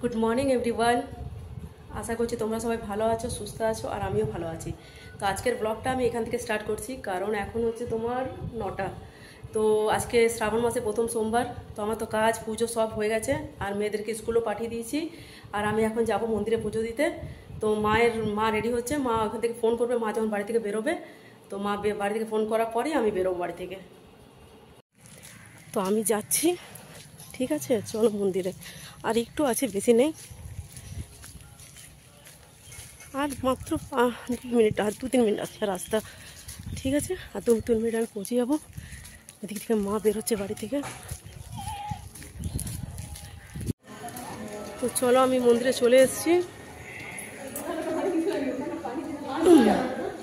Good morning everyone. আশা করছি তোমরা সবাই ভালো আছো, সুস্থ আছো, আর আমিও ভালো আছি। তো আজকের ব্লগটা আমি এখান থেকে স্টার্ট করছি, কারণ এখন হচ্ছে তোমার 9টা। তো আজকে শ্রাবণ মাসে প্রথম সোমবার। তো আমার তো কাজ পুজো সব হয়ে গেছে, আর মেয়েদেরকে স্কুলও পাঠিয়ে দিয়েছি। আর আমি এখন যাব মন্দিরে পুজো দিতে। তো মা রেডি হচ্ছে, মা ওখান থেকে ফোন করবে মা যখন বাড়ি থেকে বেরোবে। তো মা বাড়ি থেকে ফোন করার পরেই আমি বেরোবো বাড়ি থেকে। তো আমি যাচ্ছি, ঠিক আছে, চলো মন্দিরে। আর একটু আছে, বেশি নেই, আর মাত্র 2 মিনিট, আর 2-3 মিনিট আছে রাস্তা, ঠিক আছে। আর 2-3 মিনিট আমি পৌঁছে যাবো। এদিক থেকে মা বেরোচ্ছে বাড়ি থেকে। তো চলো, আমি মন্দিরে চলে এসেছি।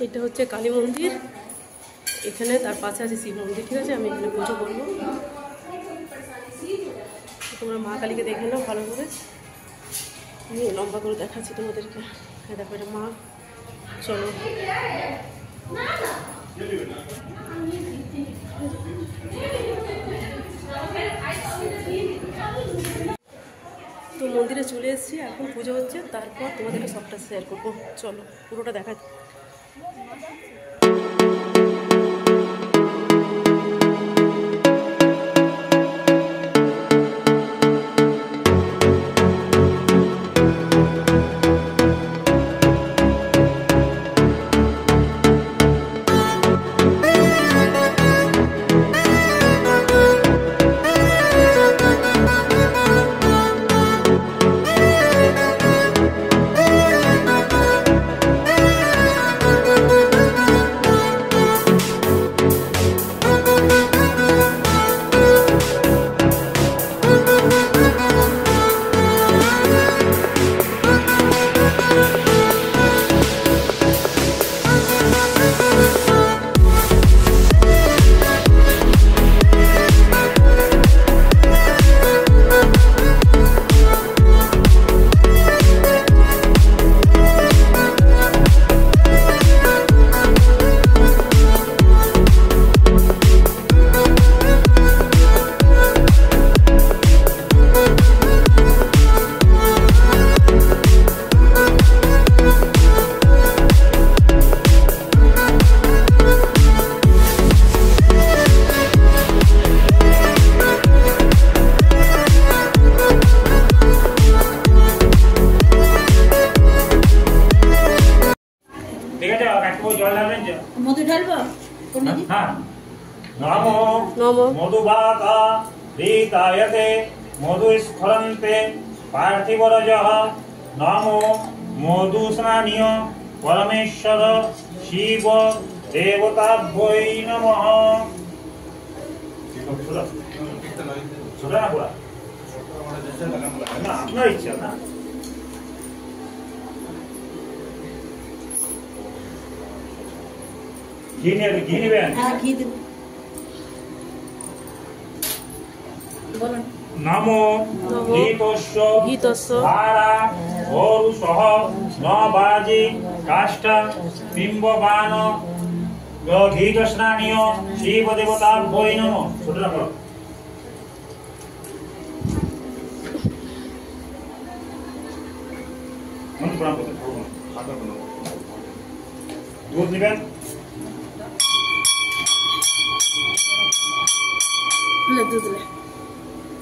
এটা হচ্ছে কালী মন্দির, এখানে তার পাশে আছে শিব মন্দির, ঠিক আছে। আমি এখানে পুজো করবো। তোমরা মা কালীকে দেখে নাও ভালো করে, আমি লম্বা করে দেখাচ্ছি তোমাদেরকে। হ্যাঁ দেখো, এটা মা। চলো, তো মন্দিরে চলে এসেছি, এখন পুজো হচ্ছে, তারপর তোমাদেরকে সবটা শেয়ার করবো। চলো পুরোটা দেখা। মধু ঢালবো? নমো নমো মধুবাকা রীতায়তে মধুস্ফুরন্তে পার্থিবরজঃ। নমো মধুস্নানীয় পরমেশ্বর শিব দেবতাভ্যৈ নমঃ। আপনার ইচ্ছা না? ঘি নেবেন? হ্যাঁ, ঘি দেব। নমো ঘৃতস্য ধারা ভোরুসহ নবাজি কাষ্টা বিম্ববান ঘৃতস্নানীয় শিব দেবতাভ্যৈ নমঃ। ছোটরা করো। দুধ নেবেন?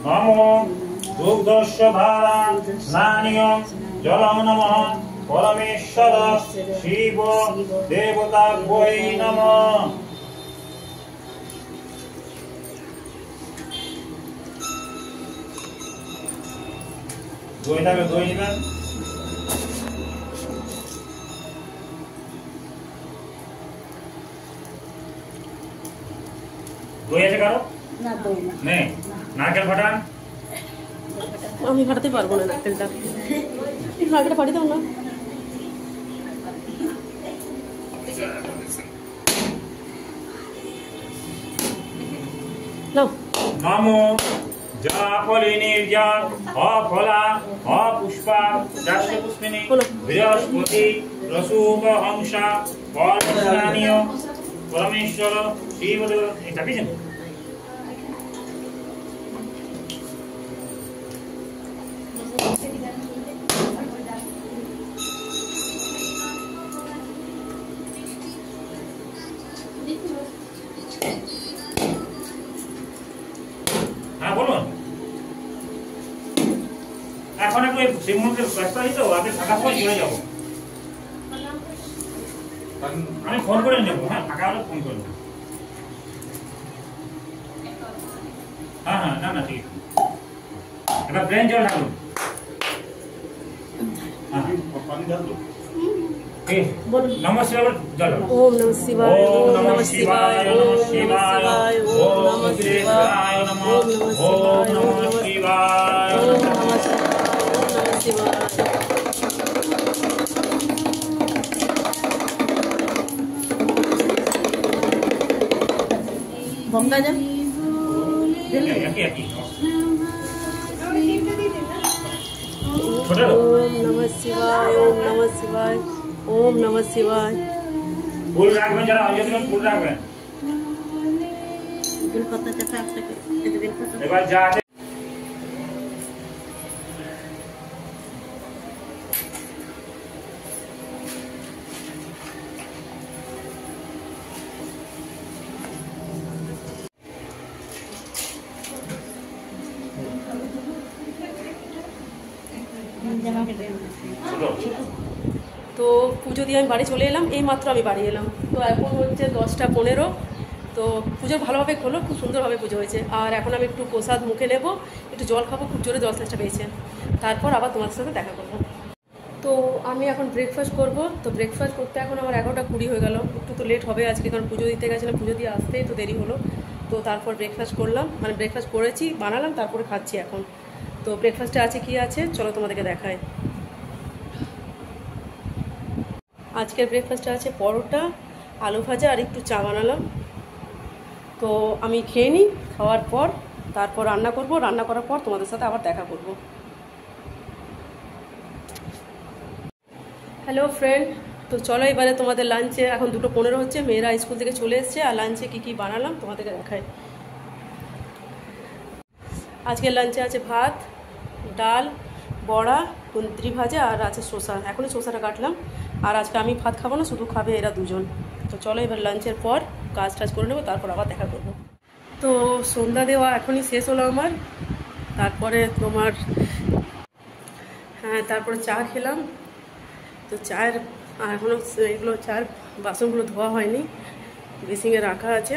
নমো দুগ্ধস্য ধারা স্নানীয় জলং নমঃ পরমেশ্বর শিব দেবতাভ্যৈ নমঃ। দই নেবেন? দই নেবেন? দই আছে কারো? না, দই না। নেই। নারকেল ফাটান? আমি ফাটাতে পারবো না নারকেলটা। নারকেলটা ফাটিয়ে দাও না। নমো জাফলিনীর্যা অফলা অপুষ্পা চাষ্য পুষ্পিনী বৃহস্পতি রসুক হংসা পরমেশ্বরানীয় পরমেশ্বর শিব দেব। এটা কি জানো? এখন একটু শিব মন্দির ব্যস্ত আছি তো, আগে ফাঁকা সময় চলে যাবো। আমি ফোন করে নেবো, হ্যাঁ ফাঁকা হলে ফোন করবো। হ্যাঁ হ্যাঁ, না না ঠিক আছে। এবার প্লেন জল ঢালুন। नमः शिवाय जल। ओम नमः शिवाय, ओम नमः शिवाय, नमः शिवाय, ओम नमः शिवाय, नमः ओम नमः शिवाय, ओम नमः शिवाय। बंगा जा ओम नमः शिवाय, ओम नमः शिवाय, ओम नमः शिवाय। फूल राखবেন যারা অঞ্জলি में फूल রাখবেন। बेलपत्ता चाचा आपके बेलपत्ता এবার যা আছে তো পুজো দিয়ে আমি বাড়ি চলে এলাম, এই মাত্র আমি বাড়ি এলাম। তো এখন হচ্ছে 10টা 15। তো পুজো ভালোভাবে হলো, খুব সুন্দরভাবে পুজো হয়েছে। আর এখন আমি একটু প্রসাদ মুখে নেব, একটু জল খাবো, খুব জোরে জল তেষ্টা পেয়েছে। তারপর আবার তোমাদের সাথে দেখা করবো। তো আমি এখন ব্রেকফাস্ট করব। তো ব্রেকফাস্ট করতে এখন আমার 11টা 20 হয়ে গেল। একটু তো লেট হবে আজকে, কারণ পুজো দিতে গেছিলাম, পুজো দিয়ে আসতেই তো দেরি হলো। তো তারপর ব্রেকফাস্ট করলাম, মানে ব্রেকফাস্ট করেছি, বানালাম, তারপরে খাচ্ছি এখন। তো ব্রেকফাস্টে আছে কি আছে চলো তোমাদেরকে দেখাই। আজকের ব্রেকফাস্টে আছে পরোটা, আলু ভাজা আর একটু চা বানালাম। তো আমি খেয়ে নিই, খাওয়ার পর তারপর রান্না করব, রান্না করার পর তোমাদের সাথে আবার দেখা করব। হ্যালো ফ্রেন্ড, তো চলো এবারে তোমাদের লাঞ্চে, এখন 2:15 হচ্ছে, মেয়েরা স্কুল থেকে চলে এসছে। আর লাঞ্চে কী কী বানালাম তোমাদেরকে দেখাই। আজকের লাঞ্চে আছে ভাত, ডাল, বড়া, কুন্দ্রি ভাজা আর আছে শসা। এখনই শসাটা কাটলাম। আর আজকে আমি ভাত খাবো না, শুধু খাবে এরা দুজন। তো চলো এবার লাঞ্চের পর কাজ টাজ করে নেবো, তারপর আবার দেখা করবো। তো সন্ধ্যা দেওয়া এখনই শেষ হলো আমার। তারপরে তোমার তারপরে চা খেলাম। তো চায়ের এখনও এগুলো চার বাসনগুলো ধোয়া হয়নি, বেসিংয়ে রাখা আছে।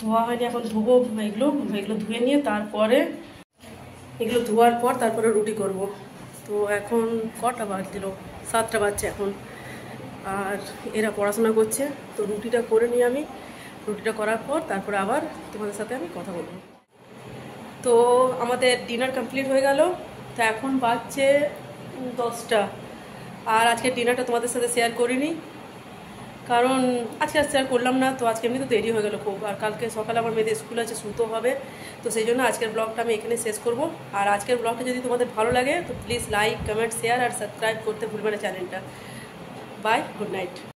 ধোয়া হয়নি, এখন ধোবো এগুলো ধুয়ে নিয়ে তারপরে এগুলো ধোয়ার পর তারপরে রুটি করব। তো এখন কটা বাজছিল, 7টা বাজছে এখন। আর এরা পড়াশোনা করছে, তো রুটিটা করে নিই আমি। রুটিটা করার পর তারপরে আবার তোমাদের সাথে আমি কথা বলবো। তো আমাদের ডিনার কমপ্লিট হয়ে গেল। তো এখন বাজছে 10টা। আর আজকে ডিনারটা তোমাদের সাথে শেয়ার করিনি, কারণ আজকে আর শেয়ার করলাম না। তো আজকে এমনি তো দেরি হয়ে গেল খুব। আর কালকে সকালে আমার মেয়েদের স্কুল আছে, শুতে হবে। তো সেই জন্য আজকের ব্লগটা আমি এখানে শেষ করব। আর আজকের ব্লগটা যদি তোমাদের ভালো লাগে তো প্লিজ লাইক, কমেন্ট, শেয়ার আর সাবস্ক্রাইব করতে ভুলবে না চ্যানেলটা। Bye, good night.